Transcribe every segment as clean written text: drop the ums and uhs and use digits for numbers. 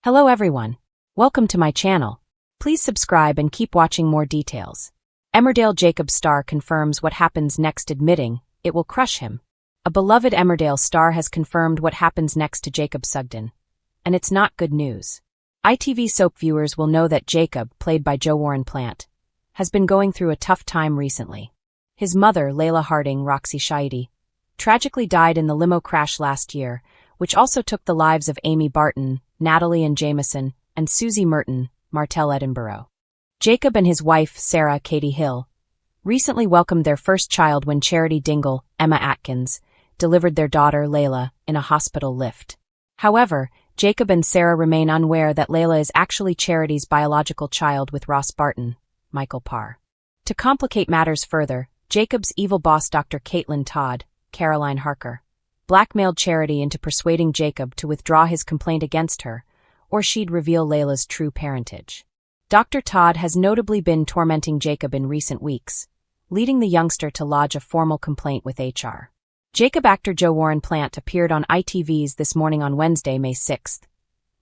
Hello everyone. Welcome to my channel. Please subscribe and keep watching more details. Emmerdale Jacob star confirms what happens next, admitting it will crush him. A beloved Emmerdale star has confirmed what happens next to Jacob Sugden. And it's not good news. ITV soap viewers will know that Jacob, played by Jo Warren Plant, has been going through a tough time recently. His mother, Layla Harding Roxy Shaidi, tragically died in the limo crash last year, which also took the lives of Amy Barton, Natalie and Jameson, and Susie Merton, Martell Edinburgh. Jacob and his wife, Sarah Katie Hill, recently welcomed their first child when Charity Dingle, Emma Atkins, delivered their daughter, Layla, in a hospital lift. However, Jacob and Sarah remain unaware that Layla is actually Charity's biological child with Ross Barton, Michael Parr. To complicate matters further, Jacob's evil boss, Dr. Caitlin Todd, Caroline Harker, blackmailed Charity into persuading Jacob to withdraw his complaint against her, or she'd reveal Layla's true parentage. Dr. Todd has notably been tormenting Jacob in recent weeks, leading the youngster to lodge a formal complaint with HR. Jacob actor Jo Warren Plant appeared on ITV's This Morning on Wednesday, May 6th,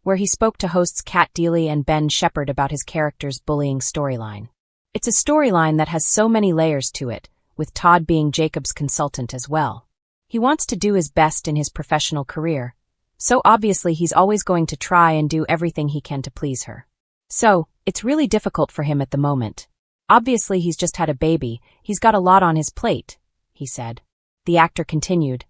where he spoke to hosts Kat Deely and Ben Shepherd about his character's bullying storyline. It's a storyline that has so many layers to it, with Todd being Jacob's consultant as well. He wants to do his best in his professional career, so obviously he's always going to try and do everything he can to please her. So, it's really difficult for him at the moment. Obviously he's just had a baby, he's got a lot on his plate, he said. The actor continued.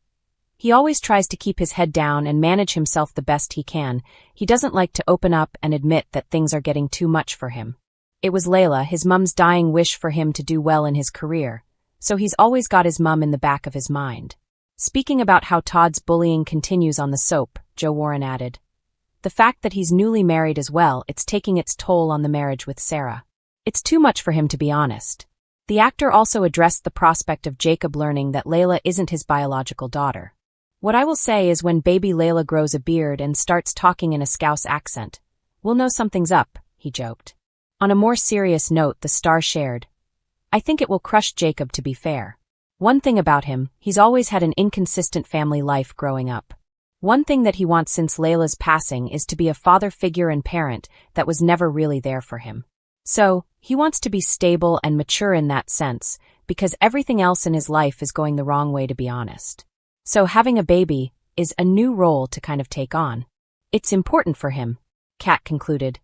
He always tries to keep his head down and manage himself the best he can. He doesn't like to open up and admit that things are getting too much for him. It was Layla, his mum's dying wish for him to do well in his career, so he's always got his mum in the back of his mind. Speaking about how Todd's bullying continues on the soap, Jo Warren added, "The fact that he's newly married as well, it's taking its toll on the marriage with Sarah. It's too much for him, to be honest." The actor also addressed the prospect of Jacob learning that Layla isn't his biological daughter. "What I will say is when baby Layla grows a beard and starts talking in a Scouse accent, we'll know something's up," he joked. On a more serious note, the star shared, "I think it will crush Jacob, to be fair. One thing about him, he's always had an inconsistent family life growing up. One thing that he wants since Layla's passing is to be a father figure and parent that was never really there for him. So, he wants to be stable and mature in that sense, because everything else in his life is going the wrong way, to be honest. So having a baby is a new role to kind of take on. It's important for him," Kat concluded.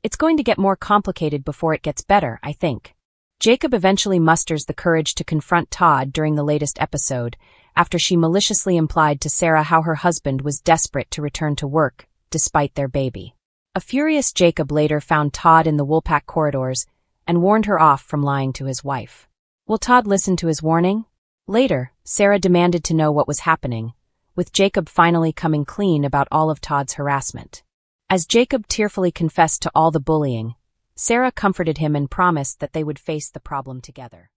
"It's going to get more complicated before it gets better, I think." Jacob eventually musters the courage to confront Todd during the latest episode, after she maliciously implied to Sarah how her husband was desperate to return to work, despite their baby. A furious Jacob later found Todd in the Woolpack corridors and warned her off from lying to his wife. Will Todd listen to his warning? Later, Sarah demanded to know what was happening, with Jacob finally coming clean about all of Todd's harassment. As Jacob tearfully confessed to all the bullying, Sarah comforted him and promised that they would face the problem together.